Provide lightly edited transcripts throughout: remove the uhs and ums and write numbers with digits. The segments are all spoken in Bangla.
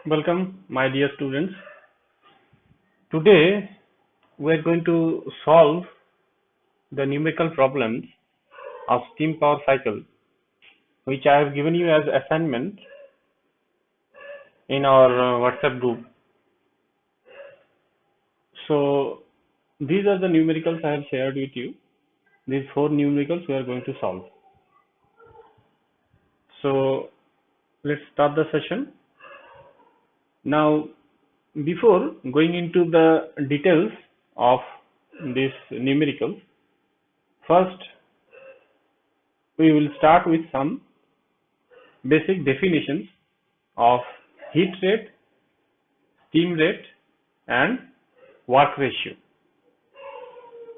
Welcome, my dear students. Today, we are going to solve the numerical problems of steam power cycle, which I have given you as assignment in our WhatsApp group. So, these are the numericals I have shared with you. These 4 numericals we are going to solve. So, let's start the session. Now, before going into the details of these numericals, first we will start with some basic definitions of heat rate, steam rate, and work ratio.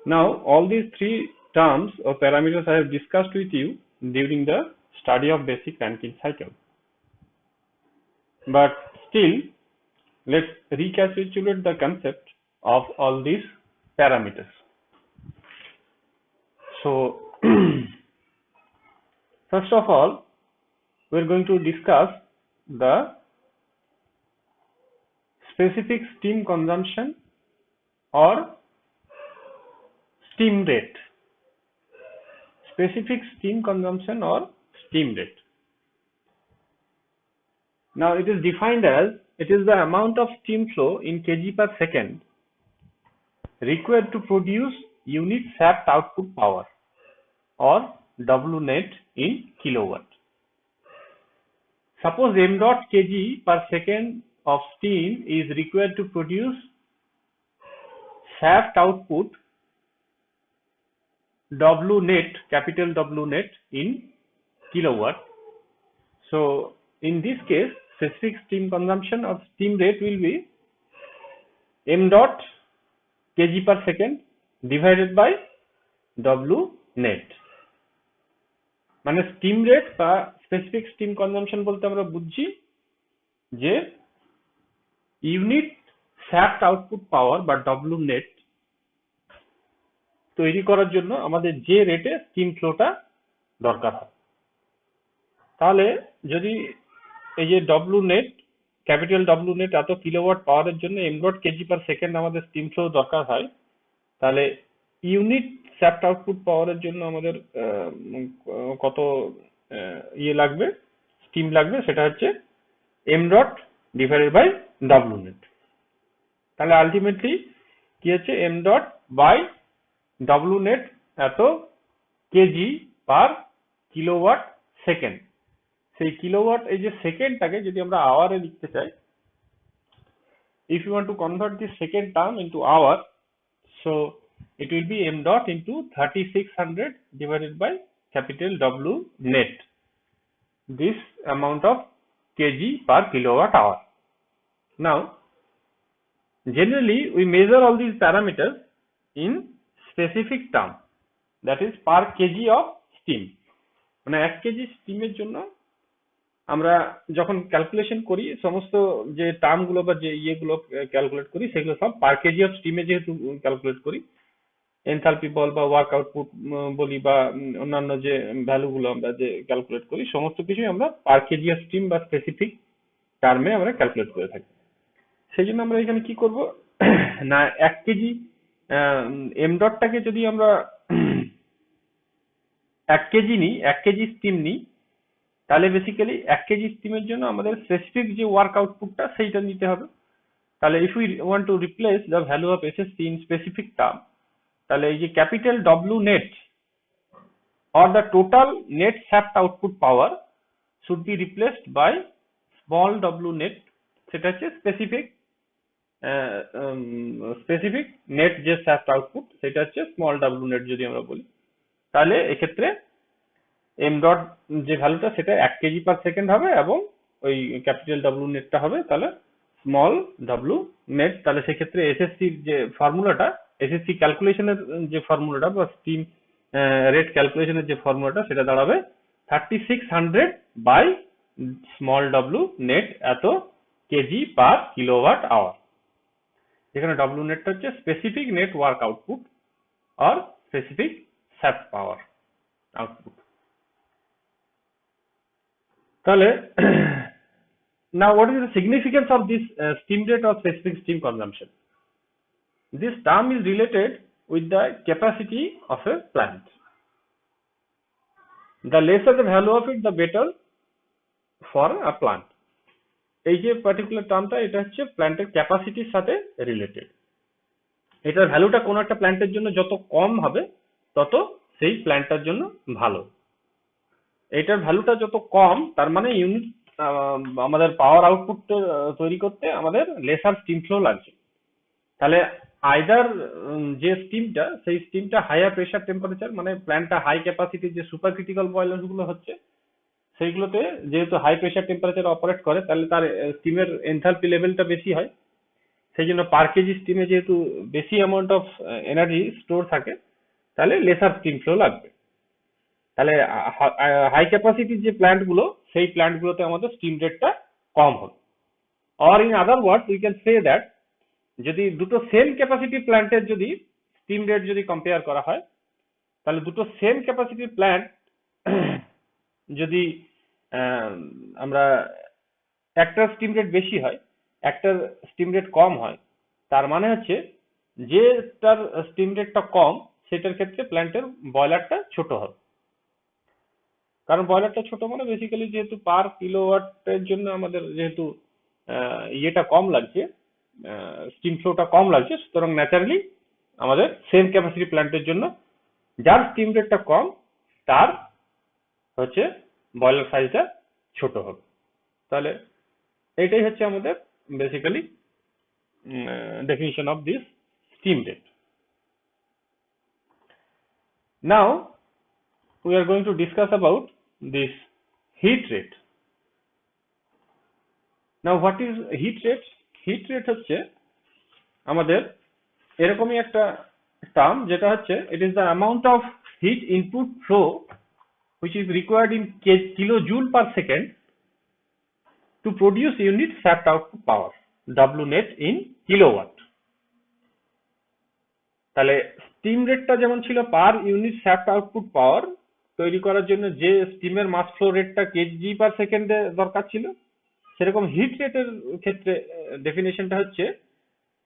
Now, all these 3 terms or parameters I have discussed with you during the study of basic Rankine cycle. But still, let's recapitulate the concept of all these parameters. So, first of all, we're going to discuss the specific steam consumption or steam rate. Specific steam consumption or steam rate. Now it is defined as it is the amount of steam flow in kg per second required to produce unit shaft output power or W net in kilowatt. Suppose m dot kg per second of steam is required to produce shaft output W net, capital W net in kilowatt. So in this case, specific steam consumption or steam rate will be m dot kg per second divided by W net. মানে স্টিম রেট বা স্পেসিফিক স্টিম কনজাম্পশন বলতে আমরা বুঝছি যে ইউনিট শ্যাফট আউটপুট পাওয়ার বা ডব্লিউ নেট তৈরি করার জন্য আমাদের যে রেটে স্টিম ফ্লোটা দরকার হয়। তাহলে যদি এই যে W net, capital W net এত কিলোওয়াট পাওয়ারের জন্য m dot kg per second আমাদের স্টিম ফ্লো দরকার হয়, তাহলে ইউনিট শ্যাফট আউটপুট পাওয়ারের জন্য আমাদের কত ইয়ে লাগবে, স্টিম লাগবে, সেটা হচ্ছে m dot divided by W net. তাহলে আলটিমেটলি কি হচ্ছে, m dot by W net এত কেজি পার কিলোওয়াট সেকেন্ড। সেই কিলোওয়াট এই যে সেকেন্ডটাকে যদি আমরা আওয়ারে লিখতে চাই, if you want to convert this second term into hour, so it will be m dot into 3600 divided by capital W net, this amount of kg per kilowatt hour. Now generally we measure all these parameters in specific term, that is per kg of steam. মানে 1 কেজি স্টিমের জন্য আমরা যখন ক্যালকুলেশন করি, সমস্ত যে টার্ম গুলো বা যে ইয়েগুলো ক্যালকুলেট করি সেগুলো সব পার কেজি অফ স্টিমে যেহেতু ক্যালকুলেট করি, এনথালপি বল বা ওয়ার্ক আউটপুট বলি বা অন্যান্য যে ভ্যালুগুলো আমরা যে ক্যালকুলেট করি, সমস্ত কিছুই আমরা পার কেজি অফ স্টিম বা স্পেসিফিক টার্মে আমরা ক্যালকুলেট করে থাকি। সেই জন্য আমরা এখানে কি করব না, 1 কেজি এম ডটটাকে যদি আমরা 1 কেজি নিই, 1 কেজি স্টিম নিই, তাহলে বেসিক্যালি 1 কেজি স্টিমের জন্য আমাদের স্পেসিফিক যে ওয়ার্ক আউটপুটটা সেইটা নিতে হবে। তাহলে if we want to replace the value of SSC in specific term, তাহলে এই যে capital W net or the total net shaft output power should be replaced by small w net, সেটা হচ্ছে স্পেসিফিক নেট যে shaft output সেটা হচ্ছে স্মল w net যদি আমরা বলি। তাহলে এক্ষেত্রে এম ডট যে ভ্যালুটা সেটা 1 কেজি পার সেকেন্ড হবে এবং ওই ক্যাপিটাল ডব্লিউ নেটটা হবে তাহলে স্মল ডব্লিউ নেট। তাহলে সেক্ষেত্রে এসএসসি যে ফর্মুলাটা, এসএসসি ক্যালকুলেশনের যে ফর্মুলাটা বা স্টিম রেট ক্যালকুলেশনের যে ফর্মুলাটা সেটা দাঁড়াবে 3600 বাই স্মল ডব্লিউ নেট এত কেজি পার কিলোওয়াট আওয়ার, যেখানে ডব্লিউ নেটটা হচ্ছে স্পেসিফিক নেট ওয়ার্ক আউটপুট আর স্পেসিফিক শ্যাফট পাওয়ার আউটপুট। তাহলে Now, what is the significance of this steam rate or specific steam consumption? This term is related with the capacity of a plant. The lesser the value of it, the better for a plant. এই যে পার্টিকুলার টার্মটা, এটা হচ্ছে প্ল্যান্টের ক্যাপাসিটির সাথে রিলেটেড। এটার ভ্যালুটা কোন একটা প্ল্যান্টের জন্য যত কম হবে তত সেই প্ল্যান্টটার জন্য ভালো। এটার ভ্যালুটা যত কম, তার মানে ইউনিট আমাদের পাওয়ার আউটপুট তৈরি করতে আমাদের লেসার স্টিম ফ্লো লাগছে। তাহলে আইদার যে স্টিমটা, সেই স্টিমটা হায়ার প্রেসার টেম্পারেচার, মানে প্ল্যান্টটা হাই ক্যাপাসিটির যে সুপার ক্রিটিক্যাল বয়লার গুলো হচ্ছে সেইগুলোতে যেহেতু হাই প্রেসার টেম্পারেচার অপারেট করে, তাহলে তার স্টিমের এনথালপি লেভেলটা বেশি হয়। সেই জন্য পার কেজি স্টিমে যেহেতু বেশি অ্যামাউন্ট অফ এনার্জি স্টোর থাকে, তাহলে লেসার স্টিম ফ্লো লাগবে। তাহলে হাই ক্যাপাসিটির যে প্ল্যান্ট গুলো, সেই প্ল্যান্ট গুলোতে আমাদের স্টিম রেটটা কম হবে। Or in other words we can say that, যদি দুটো সেম ক্যাপাসিটি প্ল্যান্টের যদি স্টিম রেট যদি কম্পেয়ার করা হয়, তাহলে দুটো সেম ক্যাপাসিটির প্ল্যান্ট যদি আমরা একটার স্টিম রেট বেশি হয়, একটার স্টিম রেট কম হয়, তার মানে হচ্ছে যেটার স্টিম রেটটা কম সেটার ক্ষেত্রে প্ল্যান্টের বয়লারটা ছোট হবে। কারণ বয়লারটা ছোট মানে বেসিক্যালি যেহেতু পার কিলোওয়াটের জন্য আমাদের যেহেতু ইয়েটা কম লাগছে, স্টিম ফ্লোটা কম লাগছে, সুতরাং ন্যাচারালি আমাদের সেম ক্যাপাসিটি প্ল্যান্টের জন্য যার স্টিম রেটটা কম তার হচ্ছে বয়লার সাইজটা ছোট হবে। তাহলে এটাই হচ্ছে আমাদের basically definition of this steam rate. Now we are going to discuss about this heat rate. Now what is heat rate? Heat rate হচ্ছে আমাদের এরকমই একটা টার্ম, যেটা হচ্ছে it is the amount of heat input flow which is required in kilojoule per second to produce unit shaft output power, W net in kilowatt. তাহলে স্টিম রেটটা যেমন ছিল পার ইউনিট শ্যাফট আউটপুট পাওয়ার তৈরি করার জন্য যে স্টিমের মাস ফ্লো রেটটা কেজি পার সেকেন্ডে দরকার ছিল, সেরকম হিট রেটের ক্ষেত্রে ডেফিনেশনটা হচ্ছে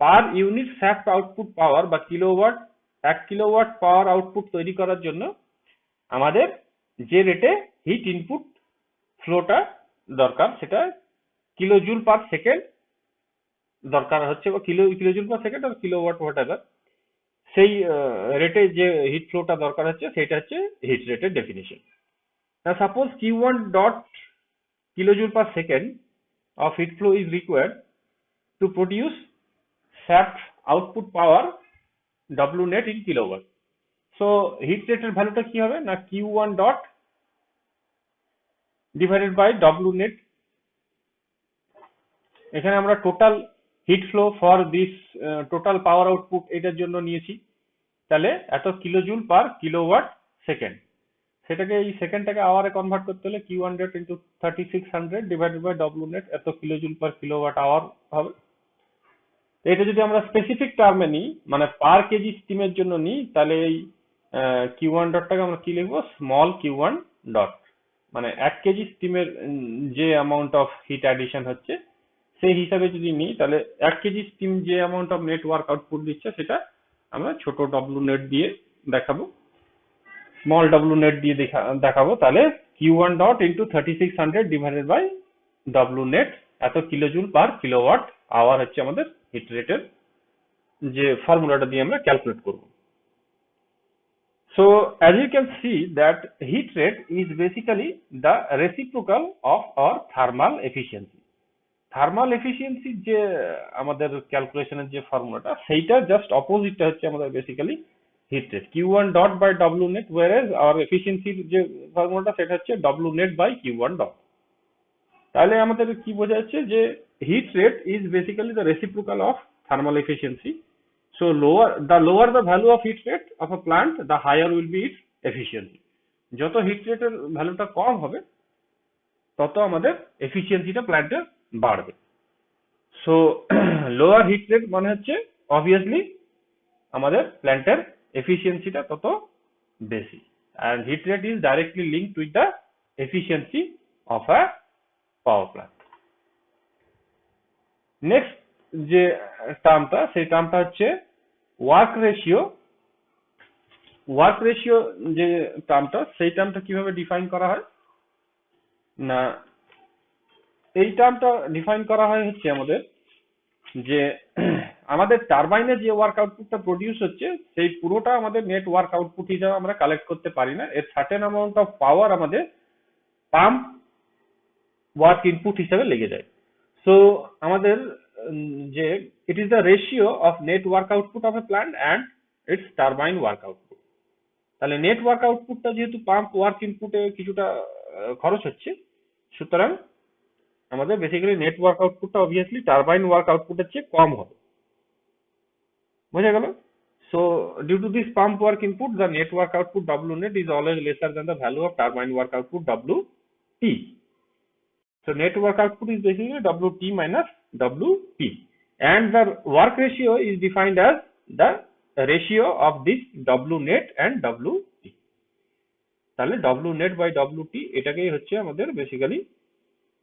পার ইউনিট শ্যাফট আউটপুট পাওয়ার বা কিলোওয়াট, 1 কিলোওয়াট পাওয়ার আউটপুট তৈরি করার জন্য আমাদের যে রেটে হিট ইনপুট ফ্লোটা দরকার, সেটা কিলোজুল পার সেকেন্ড দরকার হচ্ছে, বা কিলোজুল পার সেকেন্ড আর কিলোওয়াট হোয়াটএভার, সেই রেটে যে হিট ফ্লোটা দরকার হচ্ছে সেটা হচ্ছে হিট রেটের definition. Now suppose Q1 dot kilojoule per second of heat flow is required to produce shaft output power W net in kilowatt. So heat rate এর ভ্যালুটা কি হবে না, Q1 dot divided by W net। এখানে আমরা total heat flow for this total power output এটার জন্য নিয়েছি, তাহলে এত কিলোজুল পার কিলোওয়াট সেকেন্ড, সেটাকে এই সেকেন্ডটাকে আওয়ারে কনভার্ট করতে হলে Q1 dot into 3600 divided by W net, এত কিলোজুল পার কিলোওয়াট আওয়ার হবে। এটা যদি আমরা স্পেসিফিক টার্মে নিই, মানে পার কেজি স্টিমের জন্য নিই, তাহলে এই Q1 ডটটাকে আমরা কি লিখবো, স্মল Q1 ডট, মানে 1 কেজি স্টিমের যে অ্যামাউন্ট অফ হিট অ্যাডিশন হচ্ছে সেই হিসাবে যদি নিই, তাহলে 1 কেজি স্টিম যে অ্যামাউন্ট অফ নেটওয়ার্ক আউটপুট দিচ্ছে সেটা আমরা ছোট W net দিয়ে দেখাবো, স্মল W net দিয়ে দেখাবো। তাহলে Q1 dot into 3600 divided by W net, এত কিলোজুল পার কিলোওয়াট আওয়ার হচ্ছে আমাদের হিট রেটের যে ফর্মুলাটা দিয়ে আমরা ক্যালকুলেট করব। So as you can see that heat rate is basically the reciprocal of our thermal efficiency. Thermal efficiency যে আমাদের ক্যালকুলেশনের যে ফর্মুলাটা, সেইটা জাস্ট অপোজিটটা হচ্ছে আমাদের basically heat rate, Q1 dot by W net, whereas our এফিসিয়েন্সির যে ফর্মুলাটা সেটা হচ্ছে W net by Q1 dot. তাহলে আমাদের কি বোঝা যাচ্ছে যে heat rate is basically the reciprocal of thermal efficiency. So lower the value of heat rate of a plant, the higher will be its efficiency. যত হিট রেটের ভ্যালুটা কম হবে তত আমাদের এফিসিয়েন্সিটা প্ল্যান্টের বাড়বে। সো লোয়ার হিট রেট মানে হচ্ছে অবভিয়াসলি আমাদের প্ল্যান্টের এফিসিয়েন্সিটা তত বেশি, and heat rate is directly linked with the efficiency of a power plant. Next যে টার্মটা, সেই টার্মটা হচ্ছে ওয়ার্ক রেশিও। ওয়ার্ক রেশিও যে টার্মটা, সেই টার্মটা কিভাবে ডিফাইন করা হয় না, এই টার্মটা ডিফাইন করা হয় হচ্ছে আমাদের যে আমাদের টারবাইনে যে ওয়ার্ক আউটপুটটা প্রডিউস হচ্ছে সেই পুরোটা আমাদের নেট ওয়ার্ক আউটপুট হিসাবে আমরা কালেক্ট করতে পারি না। এর সার্টেন অ্যামাউন্ট অফ পাওয়ার আমাদের পাম্প ওয়ার্ক ইনপুট হিসাবে লেগে যায়। সো আমাদের যে it is the ratio of net work output of A plant and it's turbine work output. তাহলে নেট ওয়ার্ক আউটপুটটা যেহেতু পাম্প ওয়ার্ক ইনপুটে কিছুটা খরচ হচ্ছে, সুতরাং আমাদের বেসিক্যালি নেট ওয়ার্ক আউটপুটটা অবভিয়াসলি টারবাইন ওয়ার্ক আউটপুটের চেয়ে কম হবে। বোঝা গেল? So due to this pump work input, the net work output W net is always lesser than the value of turbine work output WT. So net work output is basically WT minus WP, and the work ratio is defined as the ratio of this W net and WT. তাহলে W net by WT এটাকেই হচ্ছে আমাদের বেসিক্যালি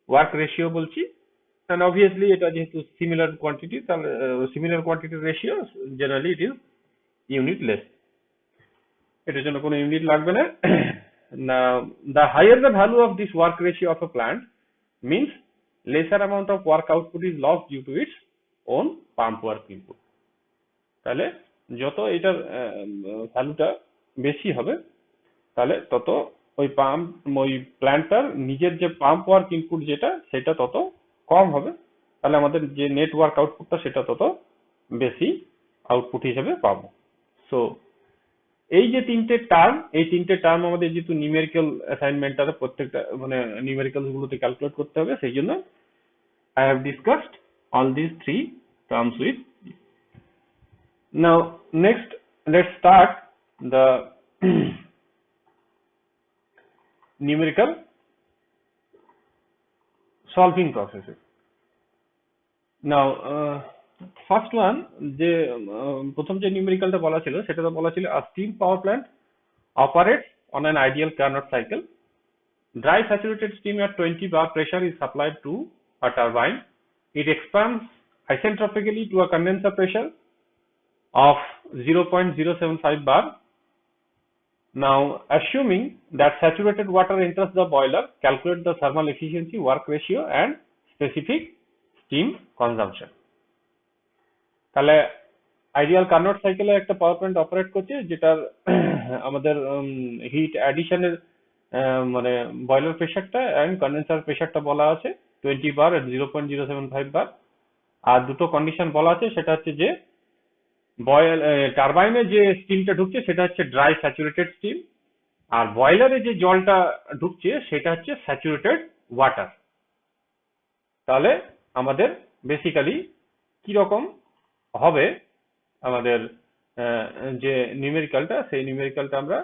ওয়ার্ক রেশিও বলছি। and obviously এটা যেহেতু সিমিলার কোয়ান্টিটি, তাহলে similar quantity ratio generally it is unitless, এটার জন্য কোনো ইউনিট লাগবে না। Now the higher the value of this work ratio of a plant means lesser amount of work output is lost due to its own pump work input. তাহলে যত এটার ভ্যালুটা বেশি হবে, তাহলে তত ওই প্ল্যান্টটার নিজের যে পাম্প ওয়ার্ক ইনপুট যেটা, সেটা তত কম হবে। তাহলে আমাদের যে নেট ওয়ার্ক আউটপুটটা সেটা তত বেশি আউটপুট হিসেবে পাবো। সো এই যে তিনটে টার্ম, এই তিনটে টার্ম আমাদের যেহেতু নিউমেরিক্যাল অ্যাসাইনমেন্টটাতে প্রত্যেকটা মানে নিউমেরিক্যাল গুলোতে ক্যালকুলেট করতে হবে, সেই জন্য I have discussed all these three terms with you. Now next let's start the numerical solving processes. Now first one, যে প্রথম যে নিউমেরিক্যালটা বলা ছিল সেটা তো বলা ছিল a steam power plant operates on an ideal Carnot cycle. Dry saturated steam at 20 bar pressure is supplied to a turbine. It expands isentropically to a condenser pressure of 0.075 bar. Now assuming that saturated water enters the boiler, calculate the thermal efficiency, work ratio and specific steam consumption. তাহলে আইডিয়াল কার্নট সাইকেলে একটা পাওয়ার প্ল্যান্ট অপারেট করছে, যেটার আমাদের হিট অ্যাডিশনের মানে বয়লার প্রেশারটা এন্ড কন্ডেন্সার প্রেশারটা বলা আছে 20 বার এট 0.075 বার। আর দুটো কন্ডিশন বলা আছে, সেটা হচ্ছে যে টারবাইনে যে স্টিমটা ঢুকছে সেটা হচ্ছে ড্রাই স্যাচুরেটেড স্টিম, আর বয়লারে যে জলটা ঢুকছে সেটা হচ্ছে স্যাচুরেটেড ওয়াটার। তাহলে আমাদের বেসিক্যালি কি রকম হবে আমাদের যে নিউমেরিক্যালটা, সেই নিউমেরিক্যালটা আমরা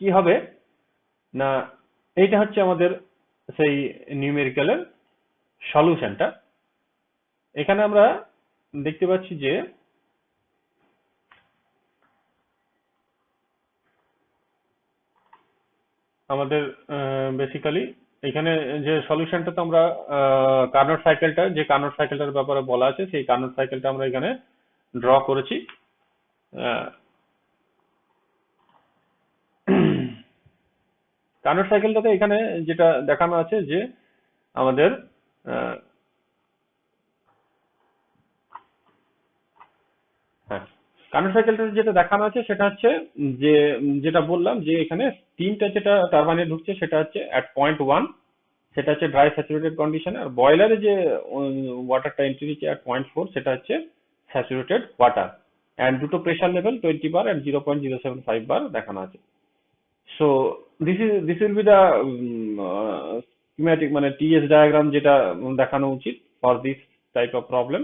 কি হবে না, এইটা হচ্ছে আমাদের সেই নিউমেরিক্যালের সলিউশনটা। এখানে আমরা দেখতে পাচ্ছি যে আমাদের বেসিক্যালি এখানে যে সলিউশনটা, তো আমরা কার্নট সাইকেলটা, যে কার্নট সাইকেলটার ব্যাপারে বলা আছে সেই কার্নট সাইকেলটা আমরা এখানে ড্র করেছি। কার্নট সাইকেলটাতে এখানে যেটা দেখানো আছে যে আমাদের কার্নট সাইকেলটাতে যেটা দেখানো আছে সেটা হচ্ছে যে যেটা বললাম যে এখানে স্টিমটা যেটা টারবাইনে ঢুকছে সেটা হচ্ছে at 0.1, সেটা হচ্ছে ড্রাই স্যাচুরেটেড কন্ডিশন, আর বয়লারে যে ওয়াটারটা এন্ট্রি দিচ্ছে at 0.4 সেটা হচ্ছে স্যাচুরেটেড ওয়াটার, এন্ড দুটো pressure level 20 bar and 0.075 bar দেখানো আছে। So this will be the schematic মানে TS ডায়াগ্রাম যেটা দেখানো উচিত for this type of problem.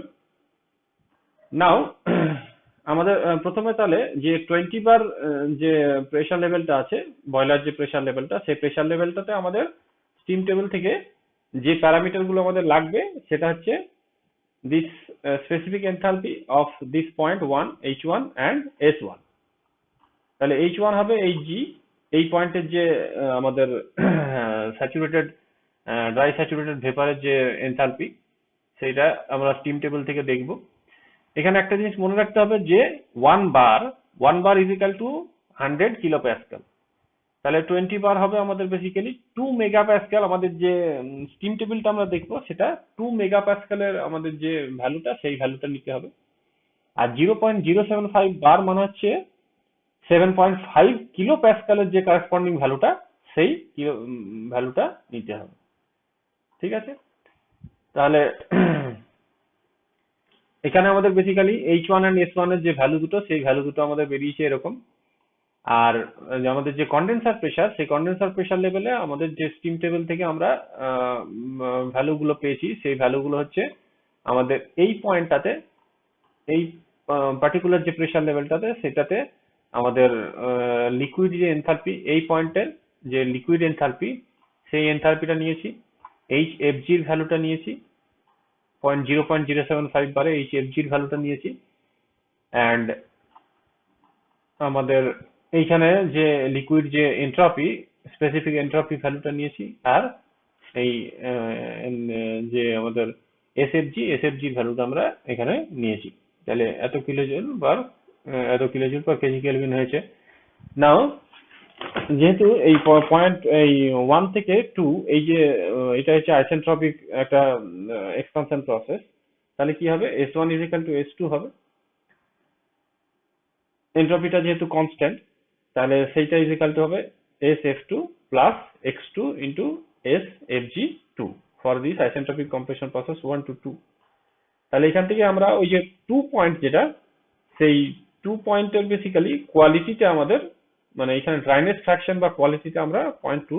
Now আমাদের প্রথমে তাহলে যে 20 বার যে প্রেসার লেভেলটা আছে, বয়লার যে প্রেসার লেভেলটা, সেই প্রেসার লেভেলটাতে আমাদের স্টিম টেবিল থেকে যে প্যারামিটার গুলো আমাদের লাগবে সেটা হচ্ছে this specific enthalpy of this point 1 H1 and S1। তাহলে H1 হবে Hg, এই পয়েন্টের যে আমাদের স্যাচুরেটেড ড্রাই স্যাচুরেটেড ভেপারের যে এনথালপি সেইটা আমরা স্টিম টেবিল থেকে দেখব। এখানে একটা জিনিস মনে রাখতে হবে যে one bar is equal to 100 kilo Pascal. তাহলে 20 বার হবে আমাদের বেসিক্যালি 2 মেগা প্যাসকেল। আমাদের যে স্টিম টেবিলটা আমরা দেখবো সেটা 2 মেগা প্যাসকেলের আমাদের যে ভ্যালুটা সেই ভ্যালুটা নিতে হবে। আর 0.075 বার মানে হচ্ছে 7.5 কিলো প্যাসকেলের যে করেসপন্ডিং ভ্যালুটা সেই ভ্যালুটা নিতে হবে। ঠিক আছে, তাহলে এখানে আমাদের বেসিক্যালি H1 এন্ড S1 এর যে ভ্যালু দুটো সেই ভ্যালু দুটো আমাদের বেরিয়েছে এরকম। আর আমাদের যে কন্ডেন্সার প্রেসার সেই কন্ডেন্সার প্রেসার লেভেলে আমাদের যে স্টিম টেবিল থেকে আমরা ভ্যালু গুলো পেয়েছি সেই ভ্যালু গুলো হচ্ছে আমাদের এই পয়েন্টটাতে, এই পার্টিকুলার যে প্রেসার লেভেলটাতে সেটাতে আমাদের লিকুইড যে এনথালপি, এই পয়েন্টের যে লিকুইড এনথালপি সেই এনথালপিটা নিয়েছি, HFG এর ভ্যালুটা নিয়েছি 0.075 বারে HFG এর ভ্যালুটা নিয়েছি, অ্যান্ড আমাদের এইখানে যে লিকুইড যে এন্ট্রপি, স্পেসিফিক এন্ট্রপি ভ্যালুটা নিয়েছি, আর এই যে আমাদের এসএফজি ভ্যালুটা আমরা এখানে নিয়েছি। তাহলে এত কিলোজুল পার কেজি কেলভিন হয়েছে। নাও যেহেতু এই পয়েন্ট এই 1 থেকে 2 এই যে এটা হচ্ছে আইসেন্ট্রপিক একটা এক্সপানশন প্রসেস, তাহলে কি হবে S1 is equal two S2 হবে। এন্ট্রপিটা যেহেতু কনস্ট্যান্ট তাহলে সেইটা ইজ ইকুয়াল টু হবে SF2 plus X2 into SFG2 for this isentropic compression process 1 to 2। তাহলে এখান থেকে আমরা ওই যে 2 পয়েন্ট যেটা, সেই 2 পয়েন্টের বেসিক্যালি কোয়ালিটিটা আমাদের, মানে এখানে ড্রাইনেজ ফ্র্যাকশন বা কোয়ালিটিটা আমরা 0.2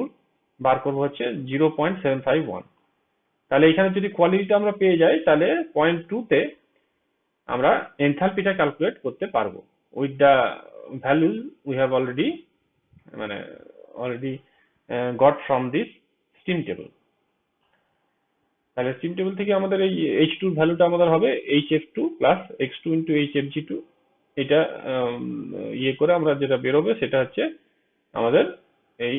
বার করবো হচ্ছে 0.751। তাহলে এখানে যদি কোয়ালিটিটা আমরা পেয়ে যাই তাহলে 0.2 তে আমরা এনথালপিটা ক্যালকুলেট করতে পারবো with the values we have already got from this steam table. তাহলে স্টিম টেবিল থেকে আমাদের এই H2 এর ভ্যালুটা আমাদের হবে HF2 plus X2 into HFG2। এটা ইয়ে করে আমরা যেটা বেরোবে সেটা হচ্ছে আমাদের এই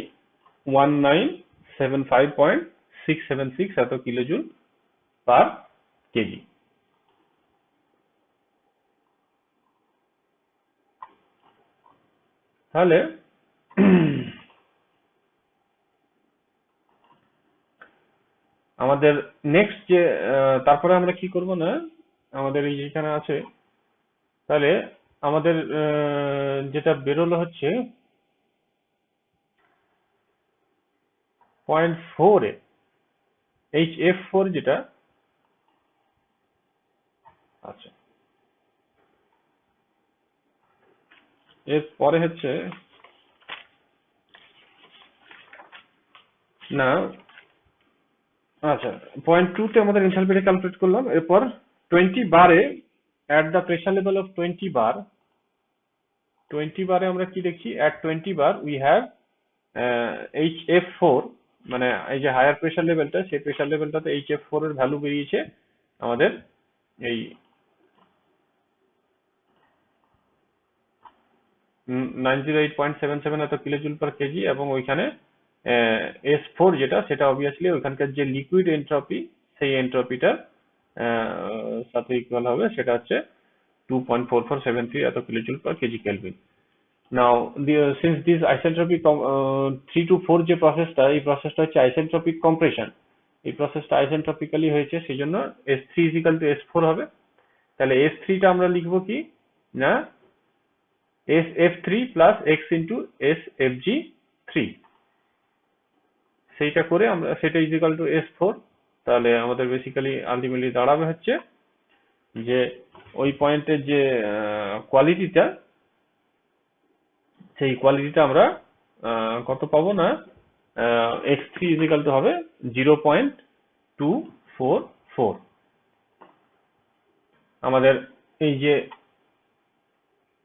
1975.676 এত কিলোজুল পার কেজি। তাহলে আমাদের নেক্সট যে তারপরে আমরা কি করব না, আমাদের এই যেখানে আছে তাহলে আমাদের যেটা বেরোলো হচ্ছে 0.4 এ HF4 যেটা, আচ্ছা এর পরে হচ্ছে না, আচ্ছা 0.2 তে আমাদের এনথালপিটা ক্যালকুলেট করলাম। এরপর 20 বারে at the pressure level of 20 bar, 20 বারে আমরা কি দেখছি, at 20 bar we have HF4, মানে এই যে হায়ার প্রেসার লেভেলটা সেই প্রেসার লেভেলটাতে HF4 এর ভ্যালু বেরিয়েছে আমাদের এই 908.77 এত কিলোজুল পার কেজি, এবং ওইখানে S4 যেটা সেটা অবভিয়াসলি ওইখানকার যে লিকুইড এন্ট্রপি সেই এন্ট্রপিটার সাথে ইকুয়াল হবে, সেটা হচ্ছে 2.4473 এত kilojoule per kg kelvin. Now since this isentropic 3 to 4 যে প্রসেসটা, এই প্রসেসটা হচ্ছে আইসেন্ট্রপিক কম্প্রেশন, এই প্রসেসটা আইসেন্ট্রপিক্যালি হয়েছে সেই জন্য S3 is equal to S4 হবে। তাহলে S3 টা আমরা লিখবো কি না SF3 plus X into SFG3, সেইটা করে আমরা সেটা ইজ ইকুয়াল টু S4। তাহলে আমাদের বেসিক্যালি আলটিমেটলি দাঁড়াবে হচ্ছে যে ওই পয়েন্টের যে কোয়ালিটিটা, সেই কোয়ালিটিটা আমরা কত পাবো না, X3 ইজ ইকুয়াল টু হবে 0.244। আমাদের এই যে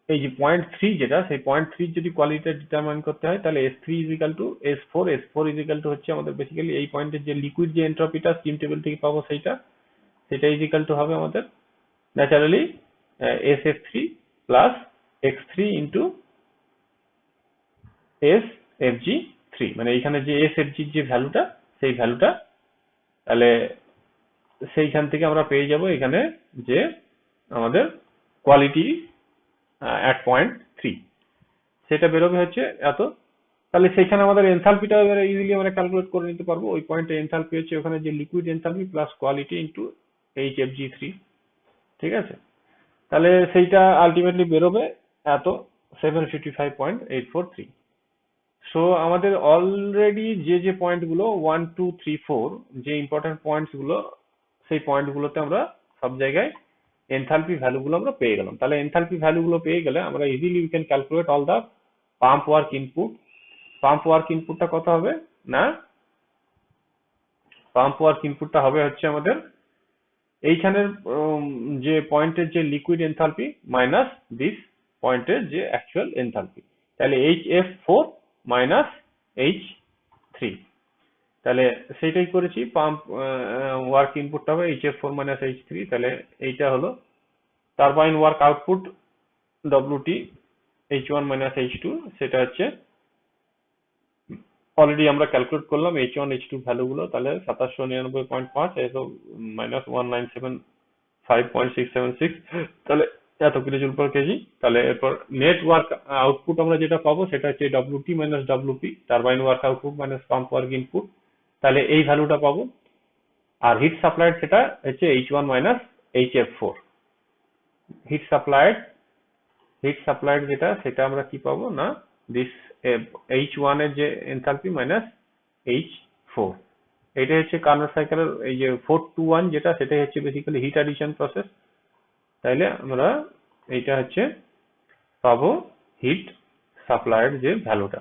0.3 যেটা, সেই 0.3 যদি কোয়ালিটিটা ডিটারমাইন করতে হয় তাহলে S3 is equal two S4, S4 is equal two হচ্ছে আমাদের বেসিক্যালি এই পয়েন্টের যে লিকুইড যে এন্ট্রপিটা স্টিম টেবিল থেকে পাবো সেটা ইজ ইকুয়াল টু হবে আমাদের naturally SF3 plus X3 into SFG3, মানে এখানে যে SFG যে ভ্যালুটা সেই ভ্যালুটা তাহলে সেইখান থেকে আমরা পেয়ে যাব এখানে যে আমাদের কোয়ালিটি at point 3 সেটা বেরোবে হচ্ছে এত। তাহলে সেখানে আমাদের এনথালপিটা এবারে ইজিলি আমরা ক্যালকুলেট করে নিতে পারবো। ওই পয়েন্টে এনথালপি হচ্ছে ওখানে যে liquid enthalpy plus quality into HFG3, ঠিক আছে? তাহলে সেইটা আলটিমেটলি বেরোবে এত 755.843। সো আমাদের অলরেডি যে পয়েন্টগুলো 1 2 3 4 যে ইম্পর্টেন্ট পয়েন্টস গুলো, সেই পয়েন্টগুলোতে আমরা সব জায়গায় এনথালপি ভ্যালুগুলো আমরা পেয়ে গেলাম। তাহলে এনথালপি ভ্যালুগুলো পেয়ে গেলে আমরা easily we can calculate all the pump work input. Pump work ইনপুটটা কত হবে না, পাম্প ওয়ার্ক ইনপুটটা হবে হচ্ছে আমাদের এইখানের যে পয়েন্টের যে লিকুইড এনথালপি মাইনাস দিস পয়েন্টের যে অ্যাকচুয়াল এনথালপি। তাহলে HF4 মাইনাস H3, তাহলে সেইটাই করেছি। পাম্প ওয়ার্ক ইনপুটটা হবে HF4 মাইনাস H3। তাহলে এইটা হলো turbine work output WT H1 minus H2, সেটা হচ্ছে অলরেডি আমরা ক্যালকুলেট করলাম H1 H2 ভ্যালুগুলো। তাহলে 2799.5 এসব মাইনাস 1975.676, তাহলে এত কিলোজুল পার কেজি। তাহলে এরপর নেট ওয়ার্ক আউটপুট আমরা যেটা পাবো সেটা হচ্ছে WT minus WP, turbine work output minus pump work input. তাহলে এই ভ্যালুটা পাবো। আর হিট সাপ্লাইড সেটা হচ্ছে H1 minus HF4। Hit supplied যেটা সেটা আমরা কি পাবো না, দিস H1 এর যে এনথালপি মাইনাস H4। এটা হচ্ছে কার্নোট সাইকেলের এই যে 421 যেটা, সেটাই হচ্ছে বেসিক্যালি হিট অ্যাডিশন প্রসেস। তাইলে আমরা এইটা হচ্ছে পাবো হিট সাপ্লাইড যে ভ্যালুটা,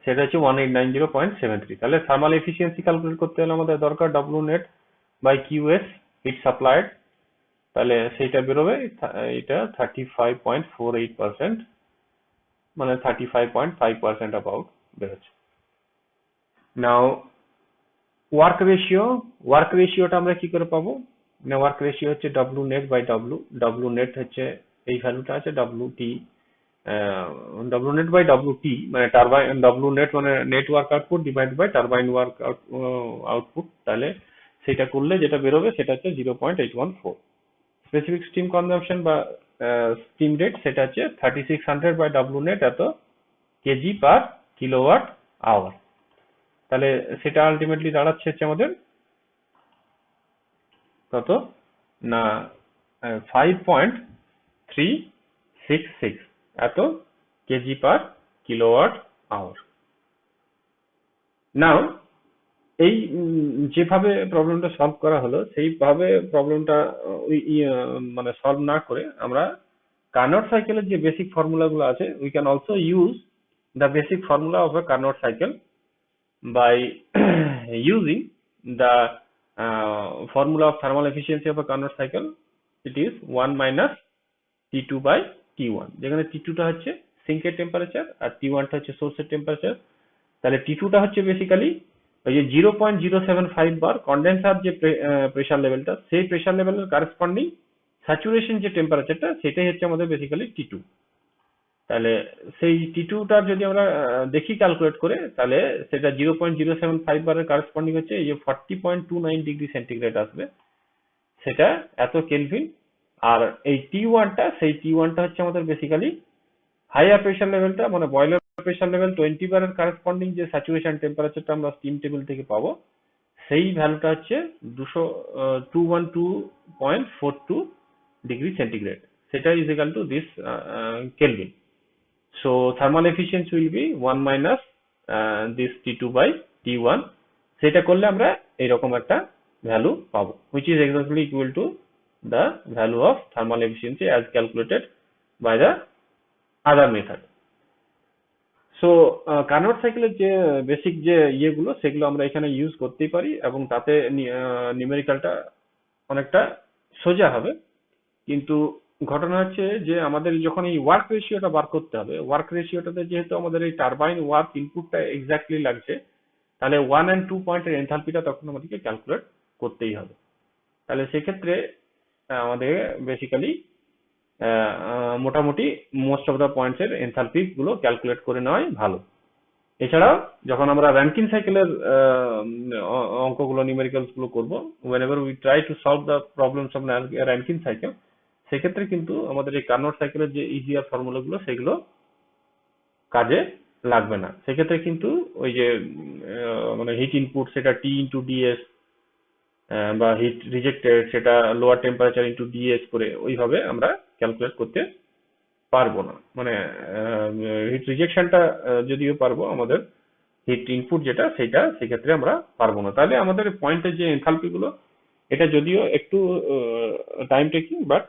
সেটা হচ্ছে 1890.73। তাহলে থার্মাল এফিসিয়েন্সি ক্যালকুলেট করতে হলে আমাদের দরকার W net by QS heat supplied. তাহলে সেইটা বেরোবে এটা 35.48%, মানে 35.5% অ্যাবাউট বেরোচ্ছে। নাও ওয়ার্ক রেশিওটা আমরা কি করে পাবো না, ওয়ার্ক রেশিও হচ্ছে W net by W net হচ্ছে এই ভ্যালুটা আছে W net বাই WT, মানে টারবাইন W net মানে net work output divide by turbine work output. তাহলে সেটা করলে যেটা বেরোবে সেটা হচ্ছে 0.814। স্পেসিফিক স্টিম কনজাম্পশন বা স্টিম রেট সেটা হচ্ছে 3600 বাই W net এত কেজি পার কিলোওয়াট আওয়ার। তাহলে সেটা আলটিমেটলি দাঁড়াচ্ছে হচ্ছে আমাদের কত না 5.366 এত কেজি পার কিলোওয়াট আওয়ার। নাও এই যেভাবে প্রবলেমটা সলভ করা হলো সেইভাবে প্রবলেমটা মানে সলভ না করে আমরা কার্নোট সাইকেলের যে বেসিক ফর্মুলাগুলো আছে, we can also use the basic formula of A Carnot cycle by using the formula of thermal efficiency of a Carnot cycle. It is 1 minus T2 by T1, যেখানে T2 টা হচ্ছে সিঙ্কের টেম্পারেচার আর T1 টা হচ্ছে সোর্সের টেম্পারেচার। তাহলে T2 টা হচ্ছে বেসিক্যালি ওই যে 0.075 বার কন্ডেন্সার যে প্রেসার লেভেলটা, সেই প্রেসার লেভেলের কারেসপন্ডিং স্যাচুরেশন যে টেম্পারেচারটা সেটাই হচ্ছে আমাদের বেসিক্যালি T2। তাহলে সেই T2 টার যদি আমরা দেখি ক্যালকুলেট করে, তাহলে সেটা 0.075 বারের কারেসপন্ডিং হচ্ছে এই যে 40.29 ডিগ্রি সেন্টিগ্রেড আসবে, সেটা এত কেলভিন। আর এই T1 টা, সেই T1 টা হচ্ছে আমাদের বেসিক্যালি হাইয়ার প্রেসার লেভেলটা, মানে বয়লার প্রেসার লেভেল 20 বারের কারেসপন্ডিং যে স্যাচুরেশন টেম্পারেচারটা আমরা স্টিম টেবিল থেকে পাবো, সেই ভ্যালুটা হচ্ছে 212.42 ডিগ্রি সেন্টিগ্রেড। সেটা is equal to this kelvin. So thermal efficiency will be 1 minus this T2 by T1। সেটা করলে আমরা এরকম একটা ভ্যালু পাবো, which is exactly equal to the value of thermal efficiency as calculated by the other method. So Carnot সাইকেলের যে বেসিক যে ইয়েগুলো সেগুলো আমরা এখানে ইউজ করতেই পারি এবং তাতে নিউমেরিক্যালটা অনেকটা সোজা হবে। কিন্তু ঘটনা হচ্ছে যে আমাদের যখন এই ওয়ার্ক রেশিওটা বার করতে হবে, ওয়ার্ক রেশিওটাতে যেহেতু আমাদের এই টারবাইন ওয়ার্ক ইনপুটটা এক্স্যাক্টলি লাগছে, তাহলে 1 and 2 পয়েন্টের এনথালপিটা তখন আমাদেরকে ক্যালকুলেট করতেই হবে। তাহলে সেক্ষেত্রে আমাদের বেসিক্যালি মোটামুটি মোস্ট অফ দ্য পয়েন্টসের এনথালপি গুলো ক্যালকুলেট করে নেওয়াই ভালো। এছাড়াও যখন আমরা র্যাঙ্কিন সাইকেলের অঙ্কগুলো নিউমেরিক্যালস গুলো করবো, whenever we try to solve the problems of Rankine cycle, সেক্ষেত্রে কিন্তু আমাদের এই কার্নোট সাইকেলের যে ইজিয়ার ফর্মুলা গুলো সেগুলো কাজে লাগবে না। সেক্ষেত্রে কিন্তু ওই যে মানে হিট ইনপুট সেটা টি ইন্টু ডিএস, বা হিট রিজেক্টেড সেটা লোয়ার টেম্পারেচার ইন্টু ডিএস করে ওইভাবে আমরা ক্যালকুলেট করতে পারবো না। মানে হিট রিজেকশনটা যদিও পারবো, আমাদের হিট ইনপুট যেটা সেটা সেক্ষেত্রে আমরা পারবো না। তাহলে আমাদের পয়েন্টের যে এনথালপি গুলো এটা যদিও একটু টাইম টেকিং, বাট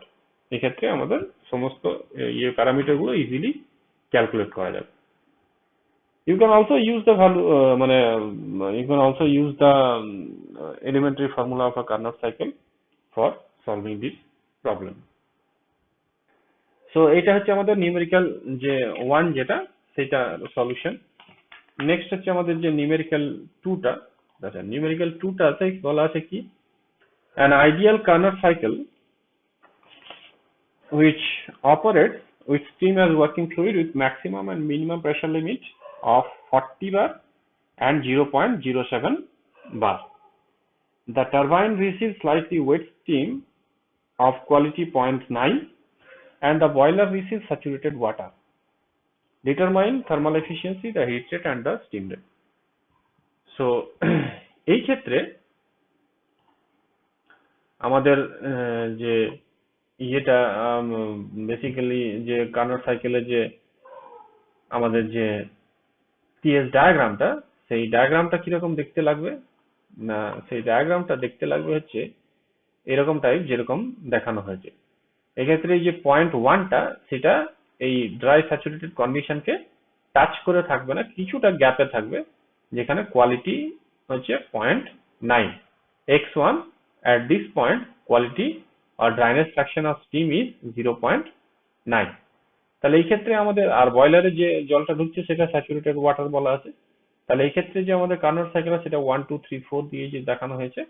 এক্ষেত্রে আমাদের সমস্ত ইয়ে প্যারামিটার গুলো ইজিলি ক্যালকুলেট করা যাবে। You can also use the value, you can also use the elementary formula of a Carnot cycle for solving this problem. So এটা হচ্ছে আমাদের নিউমেরিক্যাল যে 1 যেটা সেটা সলিউশন। নেক্সট হচ্ছে আমাদের যে নিউমেরিক্যাল 2টা, আচ্ছা নিউমেরিক্যাল 2টা আছে বলা আছে কি, an ideal Carnot cycle which operates with steam as working fluid with maximum and minimum pressure limit of 40 bar and 0.07 bar. The turbine receives slightly wet steam of quality 0.9 and the boiler receives saturated water. Determine thermal efficiency, the heat rate and the steam rate. So এই ক্ষেত্রে আমাদের যে ইয়েটা বেসিক্যালি যে কার্নোট সাইকেলের যে আমাদের যে টিএস ডায়াগ্রামটা, সেই ডায়াগ্রামটা কিরকম দেখতে লাগবে না, সেই ডায়াগ্রামটা দেখতে লাগবে হচ্ছে এরকম টাইপ যেরকম দেখানো হয়েছে। এক্ষেত্রে এই যে 0.1টা সেটা এই ড্রাই স্যাচুরেটেড কন্ডিশনকে টাচ করে থাকবে না, কিছুটা গ্যাপে থাকবে, যেখানে কোয়ালিটি হচ্ছে 0.9। x1 at this point quality or dryness fraction of steam is 0.9। তাহলে এই ক্ষেত্রে আমাদের আর বয়লারে যে জলটা ঢুকছে সেটা স্যাচুরেটেড ওয়াটার বলা আছে। তাহলে এই ক্ষেত্রে যে আমাদের কার্নোট সাইকেল সেটা 1 2 3 4 দিয়ে যে দেখানো হয়েছে,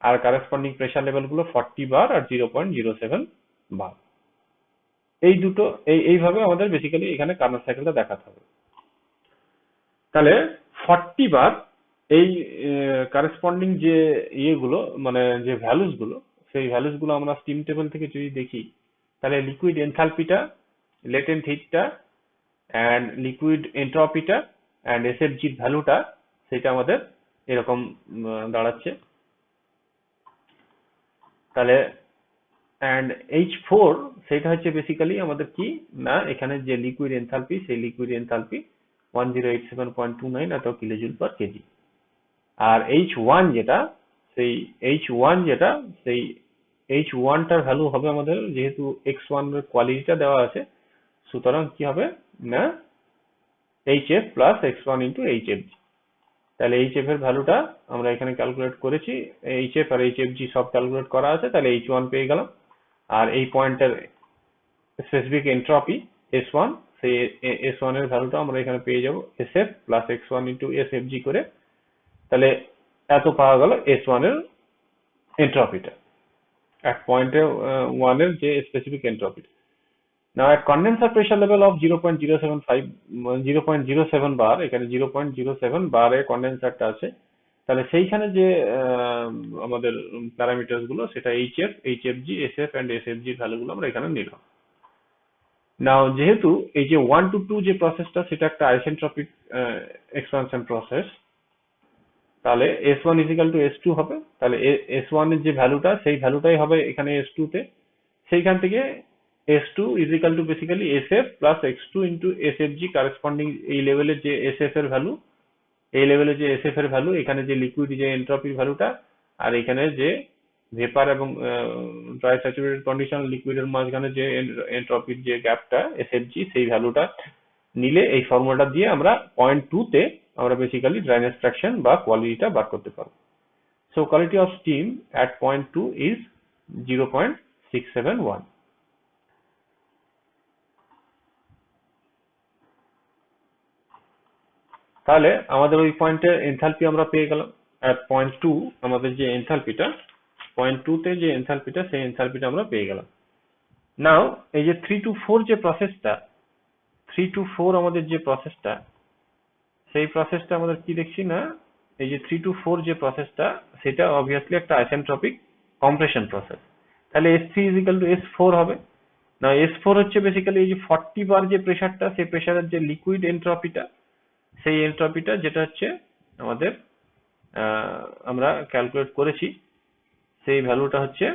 আর কারেসপন্ডিং প্রেসার লেভেল গুলো 40 বার আর 0.07 বার। এই দুটো এইভাবে আমাদের বেসিক্যালি এখানে কার্নোট সাইকেলটা দেখাতে হবে। তাহলে 40 বার এই কারেসপন্ডিং যে ইয়েগুলো মানে যে ভ্যালুস গুলো, সেই ভ্যালুস গুলো আমরা স্টিম টেবিল থেকে যদি দেখি, তাহলে লিকুইড এনথালপিটা, লেটেন্ট হিটটা অ্যান্ড লিকুইড এন্ট্রপিটা অ্যান্ড এসএফজির ভ্যালুটা সেটা আমাদের এরকম দাঁড়াচ্ছে। তাহলে অ্যান্ড H4 সেটা হচ্ছে বেসিক্যালি আমাদের কি না, এখানে যে লিকুইড এনথালপি সেই লিকুইড এনথালপি 1087.29 এত কিলোজুল পার কেজি। আর H1 যেটা সেই H1টার ভ্যালু হবে আমাদের, যেহেতু x1 এর কোয়ালিটিটা দেওয়া আছে, সুতরাং কি হবে না HF plus x1 into HFG। তাহলে HF এর ভ্যালুটা আমরা এখানে ক্যালকুলেট করেছি, HF আর HFG সব ক্যালকুলেট করা আছে, তাহলে H1 পেয়ে গেলাম। আর এই পয়েন্টের স্পেসিফিক এন্ট্রপি S1, সেই S1 এর ভ্যালুটা আমরা এখানে পেয়ে যাব SF plus x1 into SFG করে। তাহলে এত পাওয়া গেল S1 এর এন্ট্রপিটা at point 1 এর যে specific entropy. Now at condenser pressure level of 0.07 bar, এখানে 0.07 বারে কন্ডেন্সারটা আছে, তাহলে সেইখানে যে আমাদের প্যারামিটারস গুলো সেটা HF, HFG, SF and SFG এর ভ্যালু গুলো আমরা এখানে নিলাম। নাও যেহেতু এই যে 1 to 2 যে প্রসেসটা সেটা একটা আইসেন্ট্রপিক এক্সপানশন প্রসেস, তাহলে S1 is equal to S2 হবে। তাহলে S1 এর যে ভ্যালুটা সেই ভ্যালুটাই হবে এখানে S2 তে। সেইখান থেকে S2 is equal to basically SF plus x2 into SFG corresponding এই লেভেলের যে SF এর ভ্যালু, এই লেভেলের যে SF এর ভ্যালু, এখানে যে লিকুইড যে এন্ট্রপির ভ্যালুটা, আর এখানে যে ভেপার এবং ড্রাই স্যাচুরেটেড কন্ডিশন লিকুইডের মাঝখানে যে এন্ট্রপির যে গ্যাপটা SFG, সেই ভ্যালুটা নিলে এই ফর্মুলাটা দিয়ে আমরা 0.2 তে আমরা বেসিক্যালি ড্রাইনেস ফ্র্যাকশন বা কোয়ালিটিটা বার করতে পারবো। So quality of steam at 0.2 is 0.671। তাহলে আমাদের ওই পয়েন্টে এনথালপি আমরা পেয়ে গেলাম at 0.2, আমাদের যে এনথালপিটা 0.2 তে যে এনথালপিটা সেই এনথালপিটা আমরা পেয়ে গেলাম। নাও এই যে 3 to 4 যে প্রসেসটা, 3 to 4 আমাদের যে প্রসেসটা, সেই প্রসেসটা আমাদের কি দেখছি না, এই যে 3 to 4 যে প্রসেসটা, সেটা অবভিয়াসলি একটা আইসেন্ট্রপিক কম্প্রেশন প্রসেস। তাহলে S3 ইজিক্যাল টু S4 হবে না। S4 হচ্ছে বেসিক্যালি এই যে 40 বার যে প্রেসারটা, সেই প্রেসারের যে লিকুইড এন্ট্রপিটা, সেই এন্ট্রপিটা যেটা হচ্ছে আমাদের আমরা ক্যালকুলেট করেছি, সেই ভ্যালুটা হচ্ছে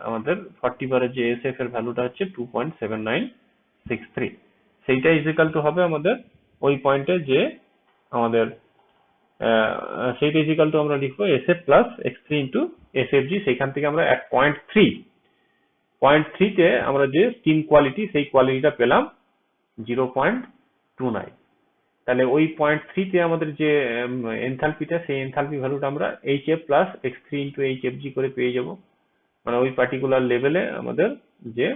আমাদের 40 বারের যে SF এর ভ্যালুটা হচ্ছে 2.7963। সেইটা ইজিক্যাল টু হবে আমাদের ওই পয়েন্টে যে আমাদের সেইটা ইজিক্যাল টু আমরা লিখবো SF plus x3 into SFG। সেইখান থেকে আমরা at পয়েন্ট থ্রিতে আমরা যে স্টিম কোয়ালিটি, সেই কোয়ালিটিটা পেলাম 0.29। তাহলে ওই পয়েন্ট থ্রিতে আমাদের যে এনথালপিটা, সেই এনথালপি ভ্যালুটা আমরা HF plus x3 into HFG করে পেয়ে যাব। মানে ওই পার্টিকুলার লেভেলে আমাদের যে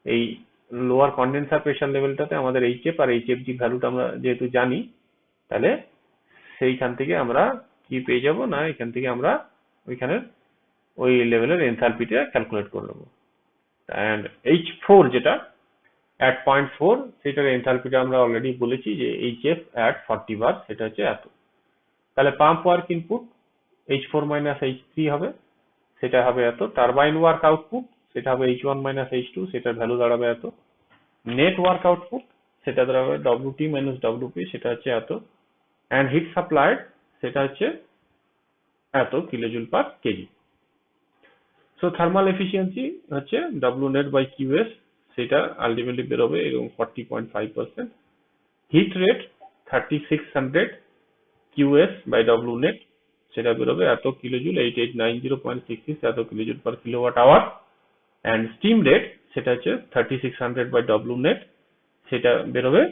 এই লোয়ার কন্ডেন্সার প্রেসার লেভেলটাতে আমাদের HF আর HFG ভ্যালুটা আমরা যেহেতু জানি, তাহলে সেইখান থেকে আমরা কি পেয়ে যাব না, এখান থেকে আমরা ওইখানে ওই লেভেলের এনথালপিটা ক্যালকুলেট করে নেবো। এন্ড H4 যেটা at 0.4, সেটার এনথালপিটা আমরা অলরেডি বলেছি যে HF at 40 বার, সেটা হচ্ছে এত। তাহলে pump work input H4 minus H3 হবে, সেটা হবে এত। টারবাইন ওয়ার্ক আউটপুট সেটা হবে H1 মাইনাস H2, সেটার ভ্যালু দাঁড়াবে এত। নেট ওয়ার্ক আউটপুট সেটা দাঁড়াবে WT মাইনাস WP, সেটা হচ্ছে এত। অ্যান্ড হিট সাপ্লাইড সেটা হচ্ছে এত kilojoule per kg. So thermal efficiency হচ্ছে W net by QS, সেটা আলটিমেটলি বেরোবে এবং 40.5%। Heat rate 3600 QS by W net, সেটা বেরোবে এত কিলোজুল, 8890.66 এত kilojoule per kilowatt hour. And steam rate সেটা হচ্ছে 3600 by W net, সেটা বেরোবে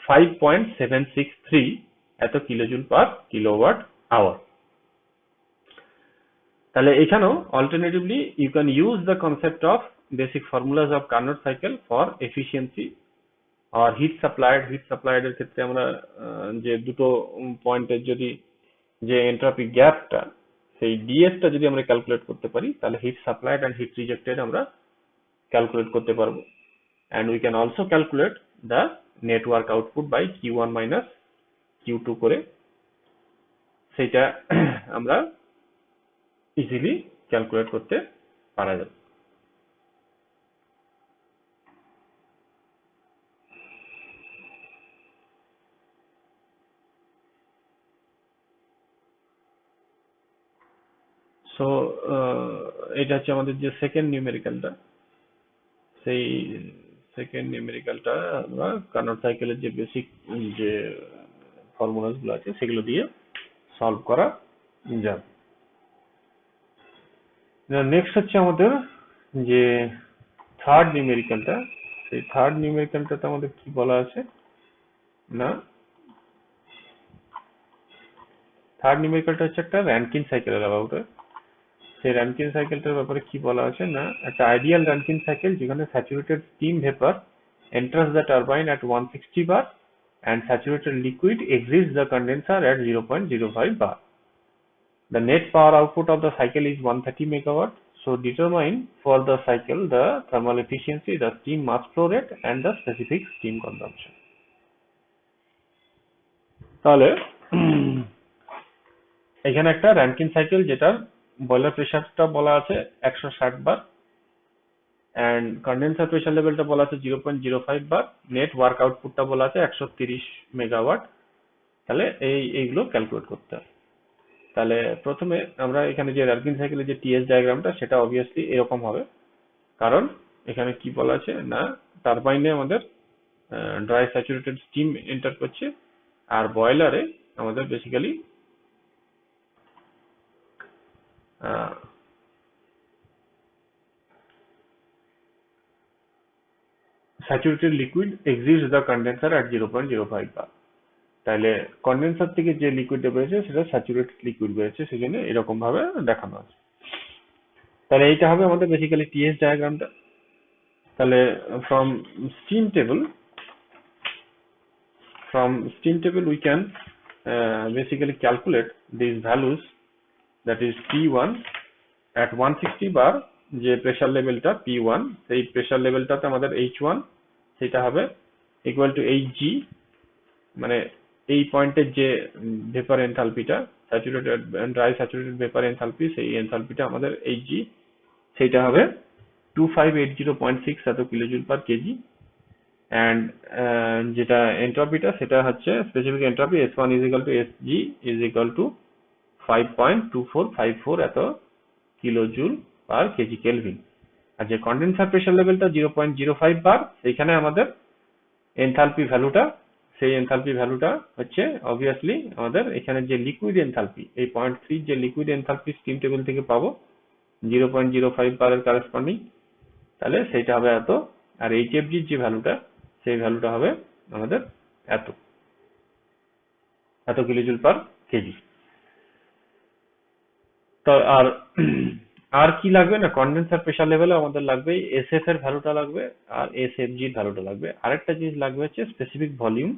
5.763 এত কিলোজুল পার কিলোওয়াট আওয়ার। তাহলে এখানেও alternatively you can use the concept of basic formulas of Carnot cycle for efficiency আর হিট সাপ্লাইড এর ক্ষেত্রে আমরা যে দুটো পয়েন্টের যদি যে এন্ট্রপি গ্যাপটা, সেই ডিএস টা যদি আমরা ক্যালকুলেট করতে পারি, তাহলে heat supplied and heat rejected আমরা ক্যালকুলেট করতে পারবো। And we can also calculate the net work output by Q1 minus Q2 করে, সেটা আমরা ইজিলি ক্যালকুলেট করতে পারা যাবে। সো এটা হচ্ছে আমাদের যে সেকেন্ড নিউমেরিক্যালটা, সেই সেকেন্ড নিউমেরিক্যালটা আমরা কার্নোট সাইকেলের যে বেসিক যে ফর্মুলাস গুলো আছে সেগুলো দিয়ে সলভ করা যাবে। নেক্সট হচ্ছে আমাদের যে থার্ড নিউমেরিক্যালটা, সেই থার্ড নিউমেরিক্যালটাতে আমাদের কি বলা আছে না, থার্ড নিউমেরিক্যালটা হচ্ছে একটা র্যানকিন সাইকেলের অ্যাবাউটে। সেই র্যানকিন সাইকেলটার ব্যাপারে কি বলা আছে না, একটা আইডিয়াল র্যানকিন সাইকেল যেখানে saturated steam vapour enters the turbine at 160 bar and saturated liquid exits the condenser at 0.05 bar. The net power output of the cycle is 130 megawatt. So determine for the cycle the thermal efficiency, the steam mass flow rate and the specific steam consumption. তাহলে এখানে একটা র্যানকিন সাইকেল যেটার বয়লার প্রেসারটা বলা আছে 160 বার, এন্ড কন্ডেন্সার প্রেসার লেভেলটা বলা আছে 0.05 বার, নেট ওয়ার্ক আউটপুটটা বলা আছে 130 মেগাওয়াট। তাহলে এইগুলো ক্যালকুলেট করতে হবে। তাহলে প্রথমে আমরা এখানে যে র্যানকিন সাইকেলের যে টিএস ডায়াগ্রামটা, সেটা অবভিয়াসলি এরকম হবে, কারণ এখানে কি বলা আছে না, টারবাইনে আমাদের ড্রাই স্যাচুরেটেড স্টিম এন্টার করছে, আর বয়লারে আমাদের basically saturated liquid exist the condenser at 0.05 বার। তাহলে কন্ডেন্সার থেকে যে লিকুইডটা বেরোচ্ছে সেটা স্যাচুরেটেড লিকুইড বেরোচ্ছে, সেজন্য এরকম ভাবে দেখানো আছে। তাহলে এইটা হবে আমাদের বেসিক্যালি টিএস ডায়াগ্রামটা। তাহলে from steam table we can basically calculate these values, that is P1 at 160 bar যে প্রেসার লেভেলটা P1, সেই প্রেসার লেভেলটাতে আমাদের H1 সেটা হবে equal to Hg, মানে এই পয়েন্টের যে ভেপার এনথালপিটা, saturated dry saturated vapour enthalpy, সেই এনথালপিটা আমাদের Hg, সেইটা হবে 2580.6 এত কিলোজুল পার কেজি। অ্যান্ড যেটা এন্ট্রপিটা সেটা হচ্ছে specific entropy S1 is equal to Sg is equal to 5.2454 এত কিলোজুল পার কেজি কেলভিন। আর যে কন্ডেন্সার প্রেসার লেভেলটা 0.05 বার, সেইখানে আমাদের এনথালপি ভ্যালুটা, সেই এনথালপি ভ্যালুটা হচ্ছে অবভিয়াসলি আমাদের এখানে যে লিকুইড এনথালপি, এই 0.3 যে লিকুইড এনথালপি স্টিম টেবিল থেকে পাবো 0.05 বারের কারেসপন্ডিং, তাহলে সেইটা হবে এত। আর HFG যে ভ্যালুটা, সেই ভ্যালুটা হবে আমাদের এত কিলোজুল পার কেজি। তো আর কি লাগবে না, কন্ডেন্সার প্রেসার লেভেলে আমাদের লাগবে SF এর ভ্যালুটা লাগবে আর SFG এর ভ্যালুটা লাগবে। আরেকটা জিনিস লাগবে হচ্ছে স্পেসিফিক ভলিউম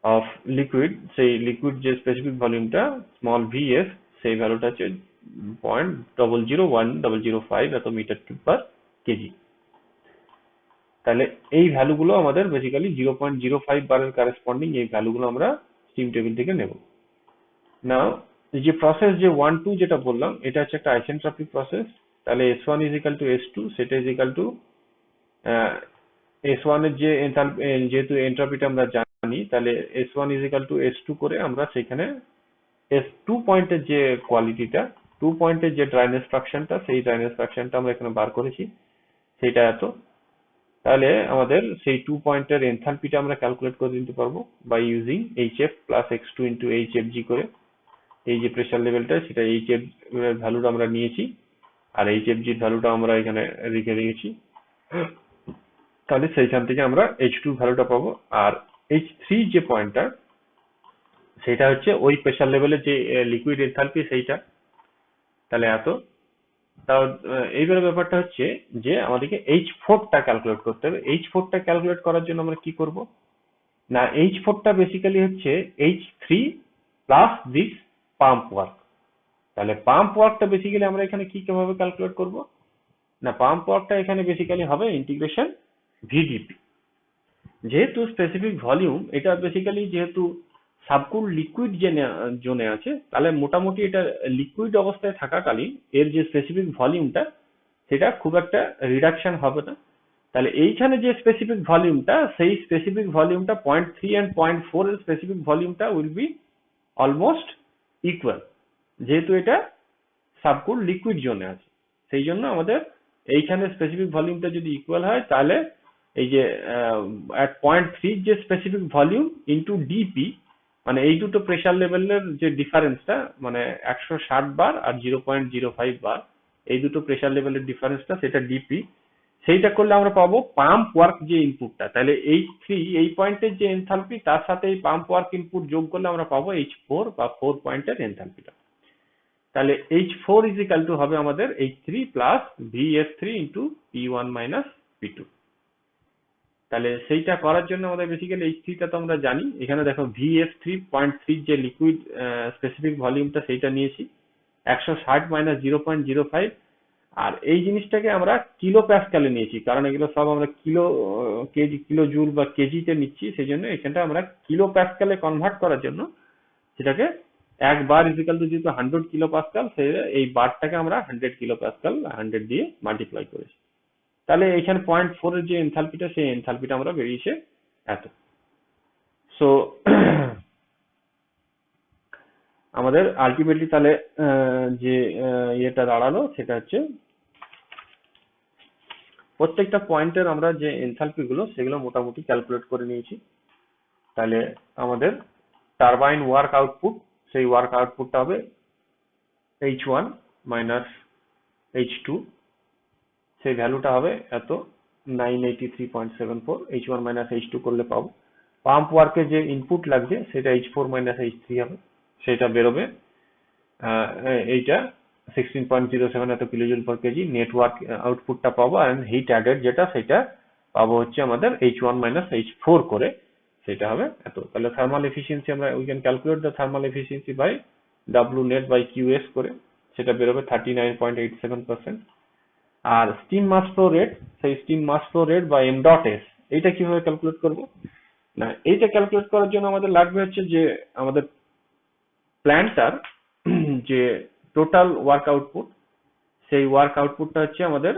অফ লিকুইড, সেই লিকুইড যে স্পেসিফিক ভলিউমটা স্মল vf, সেই ভ্যালুটা হচ্ছে 0.001005 এত মিটার কিউব পার কেজি। তাহলে এই ভ্যালুগুলো আমাদের বেসিক্যালি 0.05 বারের কারেসপন্ডিং, এই ভ্যালুগুলো আমরা স্টিম টেবিল থেকে নেব। নাও এই যে প্রসেস যে 1-2 যেটা বললাম, এটা হচ্ছে একটা আইসেন্ট্রপিক প্রসেস। তাহলে S1 is equal to S2, সেটা is equal to S1 এর যে এনথালপি, যেহেতু এন্ট্রপিটা আমরা জানি, তাহলে S1 is equal to S2 করে আমরা সেখানে S2 পয়েন্টের যে কোয়ালিটিটা, 2 পয়েন্টের যে ড্রাইনেস ফ্র্যাকশনটা, সেই ড্রাইনেস ফ্র্যাকশনটা আমরা এখানে বার করেছি, সেটা এত। তাহলে আমাদের সেই 2 পয়েন্টের এনথালপিটা আমরা ক্যালকুলেট করে দিতে পারবো by using HF plus X2 into HFG করে। এই যে প্রেসার লেভেলটা, সেটা HF এর ভ্যালুটা আমরা নিয়েছি, আর HFG এর ভ্যালুটা আমরা এখানে রেখে দিয়েছি। তাহলে সেইখান থেকে আমরা H2 ভ্যালুটা পাবো। আর H3 যে পয়েন্টটা, সেটা হচ্ছে ওই প্রেসার লেভেলের যে লিকুইড এনথালপি, সেইটা। তাহলে এত। তাও এইবারে ব্যাপারটা হচ্ছে যে আমাদেরকে H4টা ক্যালকুলেট করতে হবে। H4টা ক্যালকুলেট করার জন্য আমরা কি করব না, H4টা বেসিক্যালি হচ্ছে H3 plus this pump work. তাহলে পাম্প ওয়ার্কটা বেসিক্যালি আমরা এখানে কিভাবে ক্যালকুলেট করব না, পাম্প ওয়ার্কটা এখানে বেসিক্যালি হবে ইন্টিগ্রেশন VdP। যেহেতু স্পেসিফিক ভলিউম, এটা বেসিক্যালি যেহেতু সাবকুল লিকুইড জোনে আছে, তাহলে মোটামুটি এটা লিকুইড অবস্থায় থাকাকালীন এর যে স্পেসিফিক ভলিউমটা, সেটা খুব একটা রিডাকশন হবে না। তাহলে এইখানে যে স্পেসিফিক ভলিউমটা, সেই স্পেসিফিক ভলিউমটা 0.3 and 0.4 এর স্পেসিফিক ভলিউমটা উইল বি অলমোস্ট ইকুয়াল, যেহেতু এটা সাবকুল লিকুইড জোনে আছে। সেই জন্য আমাদের এইখানে স্পেসিফিক ভলিউমটা যদি ইকুয়াল হয়, তাহলে এই যে at 0.3 যে স্পেসিফিক ভলিউম ইন্টু ডিপি, মানে এই দুটো প্রেসার লেভেলের যে ডিফারেন্সটা, মানে 160 বার আর 0.05 বার, এই দুটো প্রেসার লেভেলের ডিফারেন্সটা, সেটা ডিপি। সেইটা করলে আমরা পাবো পাম্প ওয়ার্ক যে ইনপুটটা। তাহলে H3 এই পয়েন্টের যে এনথালপি, তার সাথে এই পাম্প ওয়ার্ক ইনপুট যোগ করলে আমরা পাবো H4 বা 4 পয়েন্টের এনথালপিটা। তাহলে H4 is equal to হবে আমাদের H3 plus VF3 into P1 minus P2। তাহলে সেইটা করার জন্য আমাদের বেসিক্যালি H3টা তো আমরা জানি। এখানে দেখো VF3 0.3 যে লিকুইড স্পেসিফিক ভলিউমটা, সেইটা নিয়েছি 160 মাইনাস 0.05। আর এই জিনিসটাকে আমরা কিলো প্যাসকালে নিয়েছি, কারণ এগুলো সব আমরা কিলো জুল বা কেজিতে নিচ্ছি। সেই জন্য এখানটা আমরা কিলো প্যাসকালে কনভার্ট করার জন্য সেটাকে 1 বার ইজিক্যাল টু যেহেতু 100 কিলো পাস্কাল, সেই এই বারটাকে আমরা 100 কিলো পাস্কাল 100 দিয়ে মাল্টিপ্লাই করেছি। তাহলে এখানে 0.4 এর যে এনথালপিটা, সেই এনথালপিটা আমরা বেরিয়েছে এত। সো আমাদের আলটিমেটলি তাহলে যে ইয়েটা দাঁড়ালো, সেটা হচ্ছে প্রত্যেকটা পয়েন্টের আমরা যে এনথালপি গুলো, সেগুলো মোটামুটি ক্যালকুলেট করে নিয়েছি। তাহলে আমাদের টারবাইন ওয়ার্ক আউটপুট, সেই ওয়ার্ক আউটপুটটা হবে H1 মাইনাস H2, সেই ভ্যালুটা হবে এত 983.74। H1 মাইনাস H2 করলে পাবো। পাম্প ওয়ার্কে যে ইনপুট লাগছে, সেটা H4 মাইনাস H3 হবে, সেটা বেরোবে এইটা 16.07 এত কিলোজুল পার কেজি। নেটওয়ার্ক আউটপুটটা পাবো, আর হিট অ্যাডেড যেটা, সেটা পাবো হচ্ছে আমাদের H1 মাইনাস H4 করে, সেটা হবে এত। তাহলে থার্মাল এফিসিয়েন্সি আমরা we can calculate the thermal efficiency by W net by QS করে, সেটা বেরোবে 39.87%। আর স্টিম মাস ফ্লো রেট, সেই স্টিম মাস ফ্লো রেট বা M.S, এইটা কিভাবে ক্যালকুলেট করবো না, এইটা ক্যালকুলেট করার জন্য আমাদের লাগবে হচ্ছে যে আমাদের প্ল্যান্টটার যে টোটাল ওয়ার্ক আউটপুট, সেই ওয়ার্ক আউটপুটটা হচ্ছে আমাদের,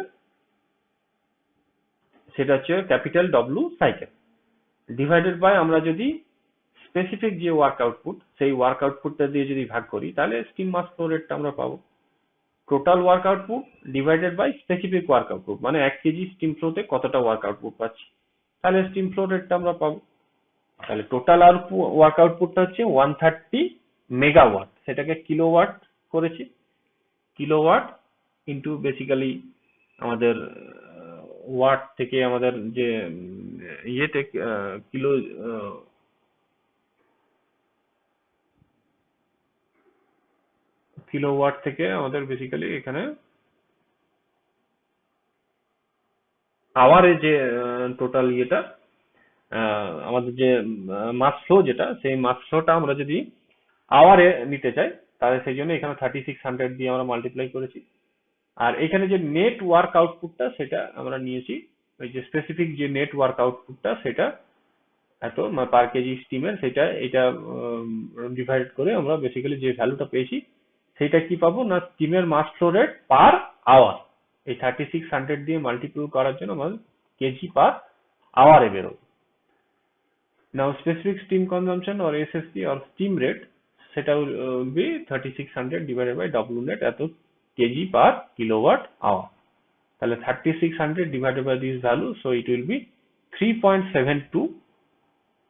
সেটা হচ্ছে capital W cycle divided by আমরা যদি স্পেসিফিক যে ওয়ার্ক আউটপুট, সেই ওয়ার্ক আউটপুটটা দিয়ে যদি ভাগ করি তাহলে স্টিম মাস ফ্লো রেটটা আমরা পাবো। Total work output divided by specific work output, মানে 1 কেজি স্টিম ফ্লোতে কতটা ওয়ার্ক আউটপুট পাচ্ছি, তাহলে স্টিম ফ্লো রেটটা আমরা পাবো। তাহলে টোটাল ওয়ার্ক আউটপুটটা হচ্ছে 130 মেগাওয়াট, সেটাকে কিলোওয়াট করেছি, কিলোওয়াট ইন্টু বেসিক্যালি আমাদের ওয়াট থেকে আমাদের যে ইয়েতে কিলো, কিলোওয়াট থেকে আমাদের বেসিক্যালি এখানে আওয়ারে যে টোটাল ইয়েটা আমাদের যে মাস ফ্লো যেটা, সেই মাস ফ্লোটা আমরা যদি আওয়ারে নিতে চাই তাহলে সেই জন্য এখানে 3600 দিয়ে আমরা মাল্টিপ্লাই করেছি। আর এখানে যে নেট ওয়ার্ক আউটপুটটা সেটা আমরা নিয়েছি, ওই যে স্পেসিফিক যে নেট ওয়ার্ক আউটপুটটা সেটা এত পার কেজি স্টিমের, সেটা এটা ডিভাইড করে আমরা বেসিক্যালি যে ভ্যালুটা পেয়েছি সেটা কি পাবো না, স্টিমের mass flow rate per hour, এই 3600 দিয়ে মাল্টিপ্লাই করার জন্য আমাদের কেজি পার আওয়ারে বেরোবে। Now specific steam consumption or SSC or steam rate, সেটা will be 3600 divided by W net এত কেজি পার কিলোওয়াট আওয়ার। তাহলে 3600 divided by this value, so it will be 3.72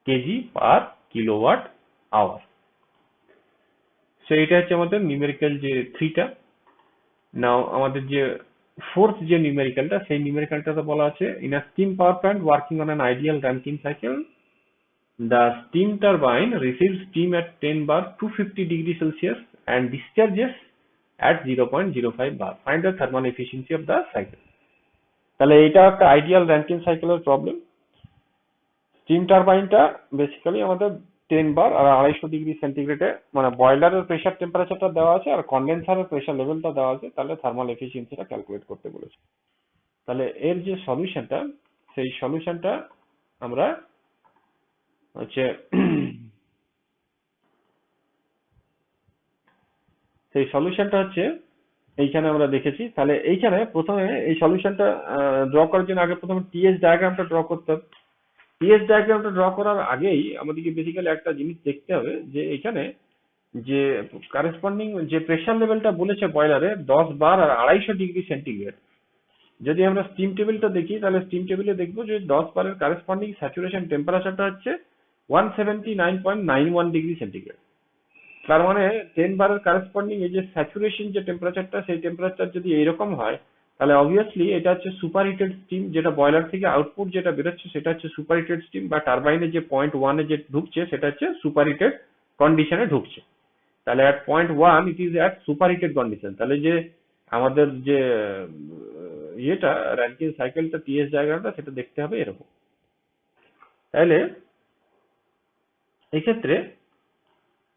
kg per kilowatt hour. So এটা হচ্ছে আমাদের নিউমেরিক্যাল যে 3টা। নাও আমাদের যে ফোর্থ যে নিউমেরিক্যালটা, সেই নিউমেরিক্যালটাতে বলা আছে in a steam power plant working on an ideal Rankine cycle, the steam turbine receives steam at 10 bar 250 degrees Celsius and discharges at 0.05 bar. Find the thermal efficiency of the cycle. তাহলে এটা একটা আইডিয়াল র্যাঙ্কিন সাইকেলের প্রবলেম। স্টিম টারবাইনটা বেসিক্যালি আমাদের 10 বার আর 250 ডিগ্রি সেন্টিগ্রেডে, মানে বয়লারের প্রেসার টেম্পারেচারটা দেওয়া আছে আর কন্ডেন্সারের প্রেসার লেভেলটা দেওয়া আছে, তাহলে থার্মাল এফিসিয়েন্সিটা ক্যালকুলেট করতে বলেছে। তাহলে এর যে সলিউশনটা, সেই সলিউশনটা আমরা হচ্ছে সেই সলিউশনটা হচ্ছে এইখানে আমরা দেখেছি। তাহলে এইখানে প্রথমে এই সলিউশনটা ড্র করার জন্য আগে প্রথমে টিএস ডায়াগ্রামটা ড্র করতে হবে। টিএস ডায়াগ্রামটা ড্র করার আগেই আমাদেরকে বেসিক্যালি একটা জিনিস দেখতে হবে যে এখানে যে কারেসপন্ডিং যে প্রেসার লেভেলটা বলেছে বয়লারে 10 বার আর 250 ডিগ্রি সেন্টিগ্রেড, যদি আমরা স্টিম টেবিলটা দেখি তাহলে স্টিম টেবিলে দেখবো যে 10 বারের কারেসপন্ডিং স্যাচুরেশন টেম্পারেচারটা হচ্ছে 179.91 ডিগ্রি সেন্টিগ্রেড। তার মানে 10 বারের কারেসপন্ডিং এই যে স্যাচুরেশন যে টেম্পারেচারটা, সেই টেম্পারেচার যদি এইরকম হয় তাহলে অবভিয়াসলি এটা হচ্ছে সুপার হিটেড স্টিম, যেটা বয়লার থেকে আউটপুট যেটা বেরোচ্ছে সেটা হচ্ছে সুপার হিটেড স্টিম, বা টারবাইনে যে 0.1 এ যে ঢুকছে সেটা হচ্ছে সুপার হিটেড কন্ডিশনে ঢুকছে। তাহলে at 0.1 it is at super heated condition. তাহলে যে আমাদের যে ইয়েটা র্যাঙ্কিন সাইকেলটা টিএস ডায়াগ্রামটা সেটা দেখতে হবে এরকম। তাহলে এক্ষেত্রে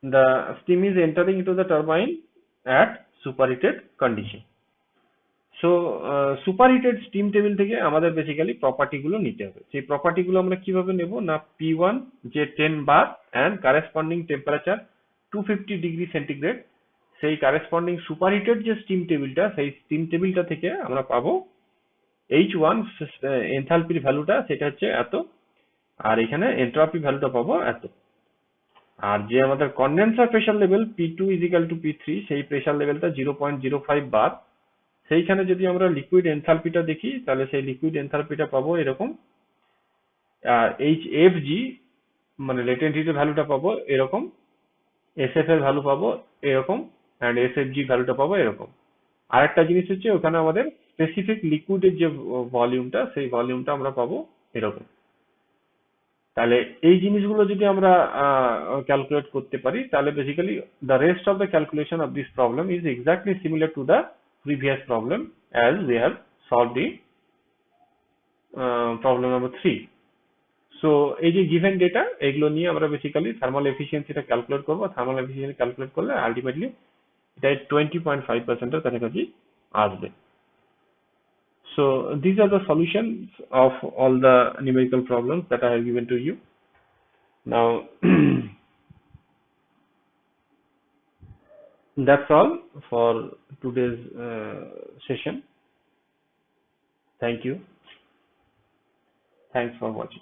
the steam is entering into the turbine at superheated condition. So superheated steam table থেকে আমাদের বেসিক্যালি প্রপার্টি গুলো নিতে হবে। সেই প্রপার্টি গুলো আমরা কিভাবে নেব না, P1 যে 10 বার and corresponding temperature 250 degree centigrade, সেই corresponding superheated যে স্টিম টেবিলটা, সেই স্টিম টেবিলটা থেকে আমরা পাবো H1 এনথালপির ভ্যালুটা সেটা হচ্ছে এত, আর এখানে এন্ট্রপি ভ্যালুটা পাবো এত। আর যে আমাদের condenser pressure level P2 equal to P3, সেই প্রেসার লেভেলটা 0.05 বার। সেইখানে যদি আমরা লিকুইড এনথালপিটা দেখি তাহলে সেই লিকুইড এনথালপিটা পাবো এরকম, আর HFG মানে লেটেন্ট হিটের ভ্যালুটা পাবো এরকম, SF এর ভ্যালু পাবো এরকম, এন্ড SFG ভ্যালুটা পাবো এরকম। আর একটা জিনিস হচ্ছে ওখানে আমাদের স্পেসিফিক লিকুইডের যে ভলিউমটা, সেই ভলিউমটা আমরা পাবো এরকম। তাহলে এই জিনিসগুলো যদি আমরা ক্যালকুলেট করতে পারি তাহলে basically the rest of the calculation of this problem is exactly similar to the previous problem as we have solved the problem number 3. So এই যে given data এগুলো নিয়ে আমরা বেসিক্যালি থার্মাল এফিসিয়েন্সিটা ক্যালকুলেট করবো। থার্মাল এফিসিয়েন্সি ক্যালকুলেট করলে আলটিমেটলি এটা 20.5% এর কাছাকাছি আসবে। So these are the solutions of all the numerical problems that I have given to you. Now that's all for today's session. Thank you. Thanks for watching.